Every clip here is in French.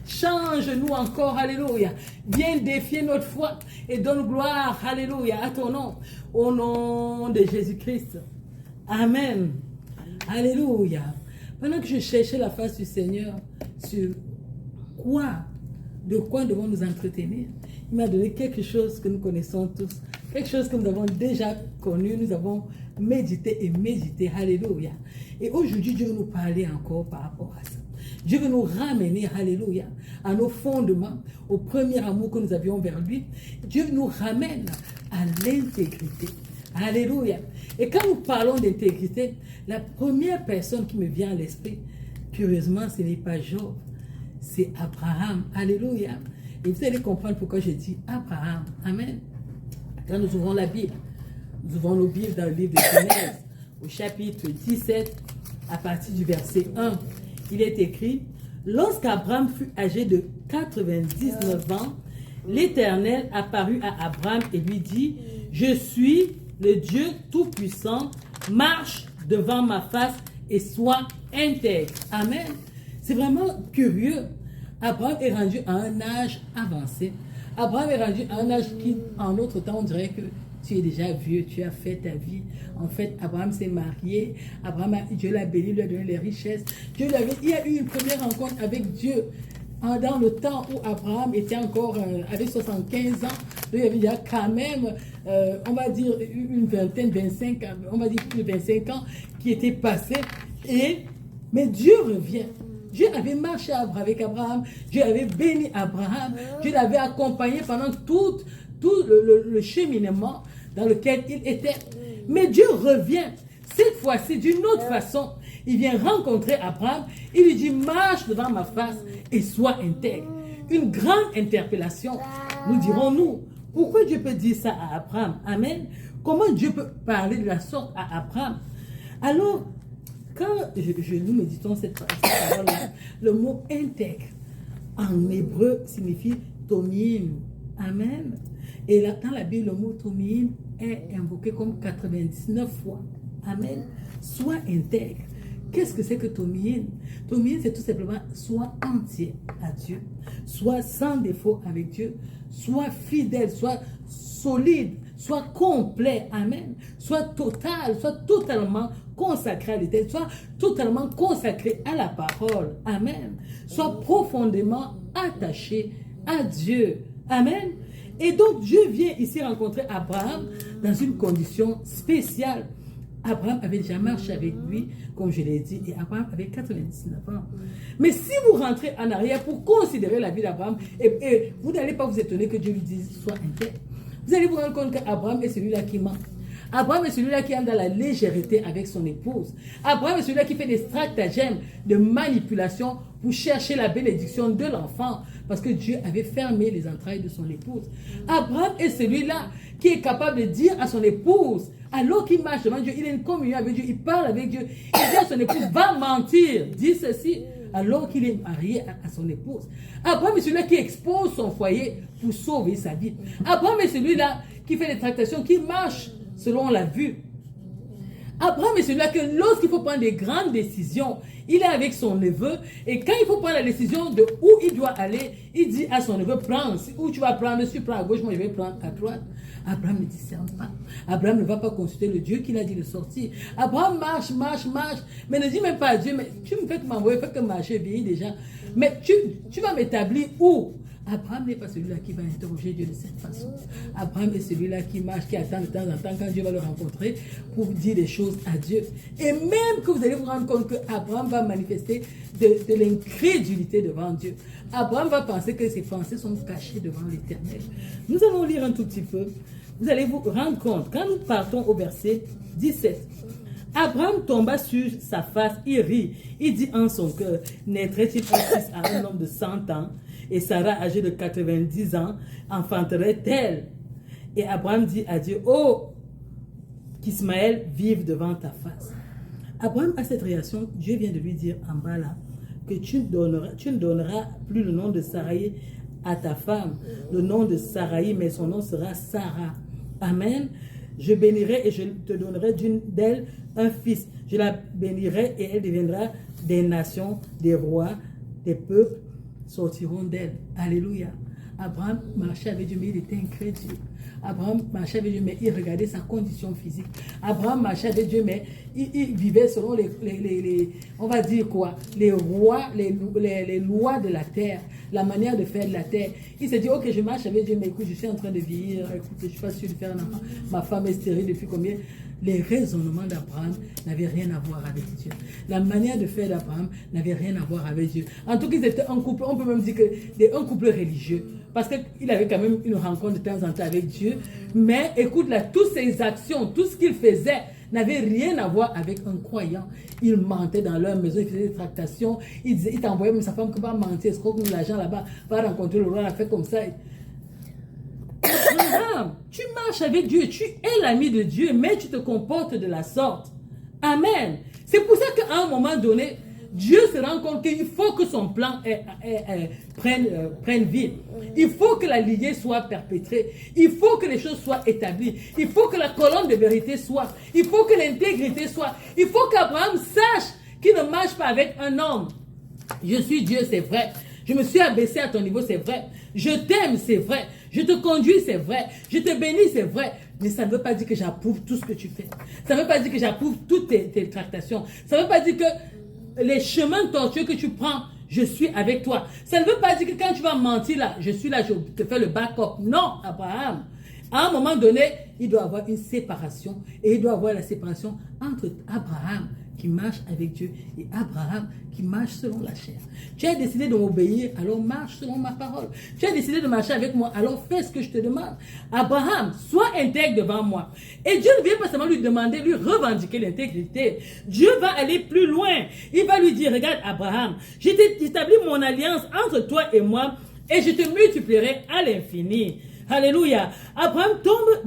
Change-nous encore, alléluia. Viens défier notre foi et donne gloire, alléluia, à ton nom. Au nom de Jésus-Christ. Amen. Alléluia. Pendant que je cherchais la face du Seigneur sur de quoi devons nous entretenir, il m'a donné quelque chose que nous connaissons tous, quelque chose que nous avons déjà connu, nous avons médité. Alléluia. Et aujourd'hui, Dieu veut nous parler encore par rapport à ça. Dieu veut nous ramener, alléluia, à nos fondements, au premier amour que nous avions vers lui. Dieu nous ramène à l'intégrité. Alléluia. Et quand nous parlons d'intégrité, la première personne qui me vient à l'esprit, curieusement, ce n'est pas Job, c'est Abraham. Alléluia. Et vous allez comprendre pourquoi je dis Abraham. Amen. Quand nous ouvrons la Bible, nous ouvrons nos Bibles dans le livre de Genèse, au chapitre 17, à partir du verset 1. Il est écrit, lorsqu'Abraham fut âgé de 99 ans, l'Éternel apparut à Abraham et lui dit, je suis le Dieu Tout-Puissant, marche devant ma face et sois intègre. Amen. C'est vraiment curieux. Abraham est rendu à un âge avancé. Abraham est rendu à un âge qui, en notre temps, on dirait que tu es déjà vieux, tu as fait ta vie. En fait, Abraham s'est marié. Dieu l'a béni, lui a donné les richesses. Il y a eu une première rencontre avec Dieu dans le temps où Abraham était encore, avait 75 ans. Il y avait déjà quand même, on va dire, une vingtaine, 25, on va dire plus de 25 ans qui étaient passés. Mais Dieu revient. Dieu avait marché avec Abraham. Dieu avait béni Abraham. Dieu l'avait accompagné pendant tout le cheminement dans lequel il était. Mais Dieu revient, cette fois-ci, d'une autre façon. Il vient rencontrer Abraham. Il lui dit, marche devant ma face et sois intègre. Une grande interpellation, nous dirons-nous. Pourquoi Dieu peut dire ça à Abraham? Amen. Comment Dieu peut parler de la sorte à Abraham? Alors, quand nous méditons cette parole-là, le mot intègre, en hébreu, signifie tomim. Amen. Et là, dans la Bible, le mot tomim est invoqué comme 99 fois. Amen. Sois intègre. Qu'est-ce que c'est que tomim? Tomim, c'est tout simplement sois entier à Dieu. Sois sans défaut avec Dieu. Sois fidèle, sois solide, sois complet. Amen. Sois total, sois totalement consacré à l'éternel. Sois totalement consacré à la parole. Amen. Sois profondément attaché à Dieu. Amen. Et donc, Dieu vient ici rencontrer Abraham dans une condition spéciale. Abraham avait déjà marché avec lui, comme je l'ai dit, et Abraham avait 99 ans. Mais si vous rentrez en arrière pour considérer la vie d'Abraham, et vous n'allez pas vous étonner que Dieu lui dise, sois intègre. Vous allez vous rendre compte qu'Abraham est celui-là qui ment. Abraham est celui-là qui est dans la légèreté avec son épouse. Abraham est celui-là qui fait des stratagèmes de manipulation pour chercher la bénédiction de l'enfant, parce que Dieu avait fermé les entrailles de son épouse. Abraham est celui-là qui est capable de dire à son épouse, alors qu'il marche devant Dieu, il a une communion avec Dieu, il parle avec Dieu, il dit à son épouse, va mentir, dis ceci, alors qu'il est marié à son épouse. Abraham est celui-là qui expose son foyer pour sauver sa vie. Abraham est celui-là qui fait des tractations, qui marche selon la vue. Abraham est celui-là que lorsqu'il faut prendre des grandes décisions, il est avec son neveu, et quand il faut prendre la décision de où il doit aller, il dit à son neveu, prends, où tu vas prendre, si tu prends à gauche, moi je vais prendre à droite. Abraham ne discerne pas. Abraham ne va pas consulter le Dieu qu'il a dit de sortir. Abraham marche, mais ne dit même pas à Dieu, mais tu me fais que m'envoyer, fais que marcher, vieillir déjà. Mais tu vas m'établir où? Abraham n'est pas celui-là qui va interroger Dieu de cette façon. Abraham est celui-là qui marche, qui attend de temps en temps quand Dieu va le rencontrer pour dire des choses à Dieu. Et même que vous allez vous rendre compte qu'Abraham va manifester de l'incrédulité devant Dieu. Abraham va penser que ses pensées sont cachées devant l'Éternel. Nous allons lire un tout petit peu. Vous allez vous rendre compte, quand nous partons au verset 17, Abraham tomba sur sa face, il rit. Il dit en son cœur, naîtrait-il un fils à un homme de 100 ans? Et Sarah, âgée de 90 ans, enfanterait-elle? Et Abraham dit à Dieu, oh, qu'Ismaël vive devant ta face. Abraham a cette réaction, Dieu vient de lui dire en bas là, que tu ne donneras plus le nom de Sarai à ta femme, le nom de Sarai, mais son nom sera Sarah. Amen. Je bénirai et je te donnerai d'elle un fils. Je la bénirai et elle deviendra des nations, des rois, des peuples. sortiront d'elle. Alléluia. Abraham marchait avec Dieu, mais il était incrédule. Abraham marchait avec Dieu, mais il regardait sa condition physique. Abraham marchait avec Dieu, mais il vivait selon on va dire quoi, les lois de la terre, la manière de faire de la terre. Il s'est dit, ok, je marche avec Dieu, mais écoute, je suis en train de vieillir, écoute, je ne suis pas sûr de faire un enfant. Ma femme est stérile depuis combien? Les raisonnements d'Abraham n'avaient rien à voir avec Dieu. La manière de faire d'Abraham n'avait rien à voir avec Dieu. En tout cas, ils étaient un couple, on peut même dire que un couple religieux. Parce qu'il avait quand même une rencontre de temps en temps avec Dieu. Mais écoute là, toutes ses actions, tout ce qu'il faisait n'avait rien à voir avec un croyant. Il mentait dans leur maison, il faisait des tractations. Il t'envoyait même sa femme qui va mentir, escroque l'argent là-bas, va rencontrer le roi, elle a fait comme ça. Tu marches avec Dieu, tu es l'ami de Dieu, mais tu te comportes de la sorte. Amen. C'est pour ça qu'à un moment donné, Dieu se rend compte qu'il faut que son plan prenne vie. Il faut que la lignée soit perpétrée. Il faut que les choses soient établies. Il faut que la colonne de vérité soit. Il faut que l'intégrité soit. Il faut qu'Abraham sache qu'il ne marche pas avec un homme. Je suis Dieu, c'est vrai. Je me suis abaissé à ton niveau, c'est vrai. Je t'aime, c'est vrai. Je te conduis, c'est vrai. Je te bénis, c'est vrai. Mais ça ne veut pas dire que j'approuve tout ce que tu fais. Ça ne veut pas dire que j'approuve toutes tes tractations. Ça ne veut pas dire que les chemins tortueux que tu prends, je suis avec toi. Ça ne veut pas dire que quand tu vas mentir là, je suis là, je te fais le backup. Non, Abraham. À un moment donné, il doit y avoir une séparation. Et il doit y avoir la séparation entre Abraham qui marche avec Dieu et Abraham qui marche selon la chair. Tu as décidé de m'obéir, alors marche selon ma parole. Tu as décidé de marcher avec moi, alors fais ce que je te demande. Abraham, sois intègre devant moi. Et Dieu ne vient pas seulement lui demander, lui revendiquer l'intégrité. Dieu va aller plus loin. Il va lui dire, regarde Abraham, j'ai établi mon alliance entre toi et moi et je te multiplierai à l'infini. Alléluia. Abraham tombe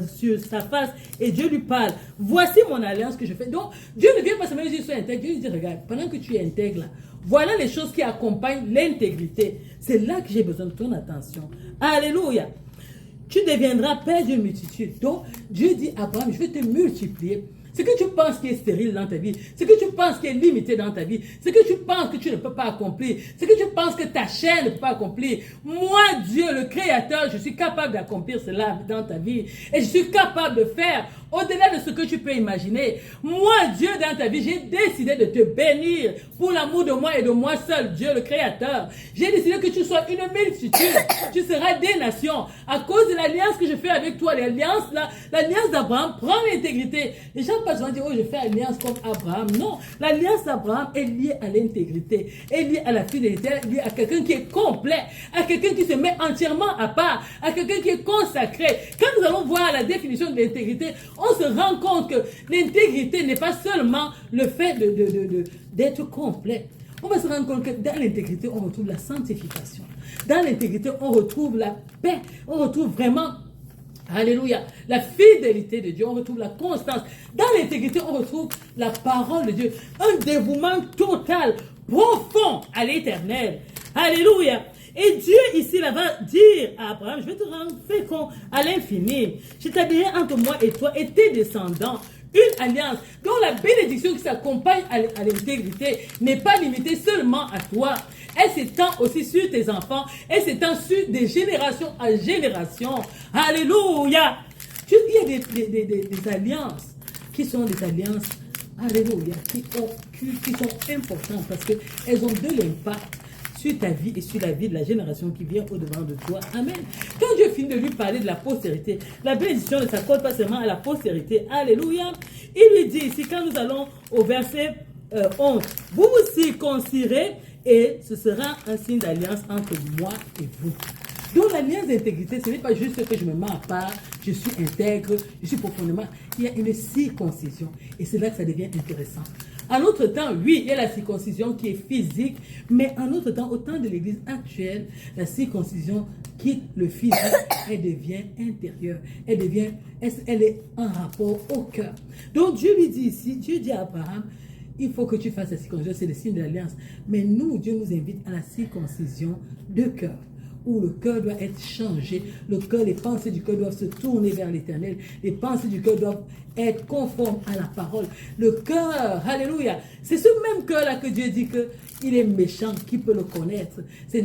sur sa face et Dieu lui parle. Voici mon alliance que je fais. Donc, Dieu ne vient pas seulement lui dire sois intègre. Dieu lui dit, regarde, pendant que tu es intègre là, voilà les choses qui accompagnent l'intégrité. C'est là que j'ai besoin de ton attention. Alléluia. Tu deviendras père d'une multitude. Donc, Dieu dit à Abraham, je vais te multiplier. Ce que tu penses qui est stérile dans ta vie, ce que tu penses qui est limité dans ta vie, ce que tu penses que tu ne peux pas accomplir, ce que tu penses que ta chair ne peut pas accomplir, moi, Dieu, le Créateur, je suis capable d'accomplir cela dans ta vie. Et je suis capable de faire au-delà de ce que tu peux imaginer. Moi, Dieu, dans ta vie, j'ai décidé de te bénir pour l'amour de moi et de moi seul, Dieu, le Créateur. J'ai décidé que tu sois une multitude. Tu seras des nations. À cause de l'alliance que je fais avec toi, l'alliance d'Abraham prend l'intégrité. Les gens pas souvent dire, oh, je fais alliance comme Abraham. Non, l'alliance d'Abraham est liée à l'intégrité, est liée à la fidélité, est liée à quelqu'un qui est complet, à quelqu'un qui se met entièrement à part, à quelqu'un qui est consacré. Quand nous allons voir la définition de l'intégrité, on se rend compte que l'intégrité n'est pas seulement le fait d'être complet. On va se rendre compte que dans l'intégrité, on retrouve la sanctification. Dans l'intégrité, on retrouve la paix. On retrouve vraiment, alléluia, la fidélité de Dieu. On retrouve la constance. Dans l'intégrité, on retrouve la parole de Dieu. Un dévouement total, profond à l'éternel. Alléluia. Et Dieu ici là va dire à Abraham, je vais te rendre fécond à l'infini. J'établirai entre moi et toi et tes descendants une alliance dont la bénédiction qui s'accompagne à l'intégrité n'est pas limitée seulement à toi. Elle s'étend aussi sur tes enfants. Elle s'étend sur des générations à génération. Alléluia. Il y a des alliances qui sont des alliances, alléluia, qui sont importantes parce qu'elles ont de l'impact sur ta vie et sur la vie de la génération qui vient au-devant de toi. Amen. Quand Dieu finit de lui parler de la postérité, la bénédiction ne s'accorde pas seulement à la postérité. Alléluia. Il lui dit ici, quand nous allons au verset 11, vous vous circoncirez et ce sera un signe d'alliance entre moi et vous. Donc l'alliance d'intégrité, ce n'est pas juste que je me mets à part, je suis intègre, je suis profondément. Il y a une circoncision. Et c'est là que ça devient intéressant. En autre temps, oui, il y a la circoncision qui est physique, mais en autre temps, au temps de l'Église actuelle, la circoncision quitte le physique, elle devient intérieure, elle est en rapport au cœur. Donc Dieu lui dit ici, Dieu dit à Abraham, il faut que tu fasses la circoncision, c'est le signe de l'alliance. Mais nous, Dieu nous invite à la circoncision de cœur. où le cœur doit être changé. Le cœur, les pensées du cœur doivent se tourner vers l'Éternel. Les pensées du cœur doivent être conformes à la parole. Le cœur, alléluia, c'est ce même cœur-là que Dieu dit qu'il est méchant, qui peut le connaître. C'est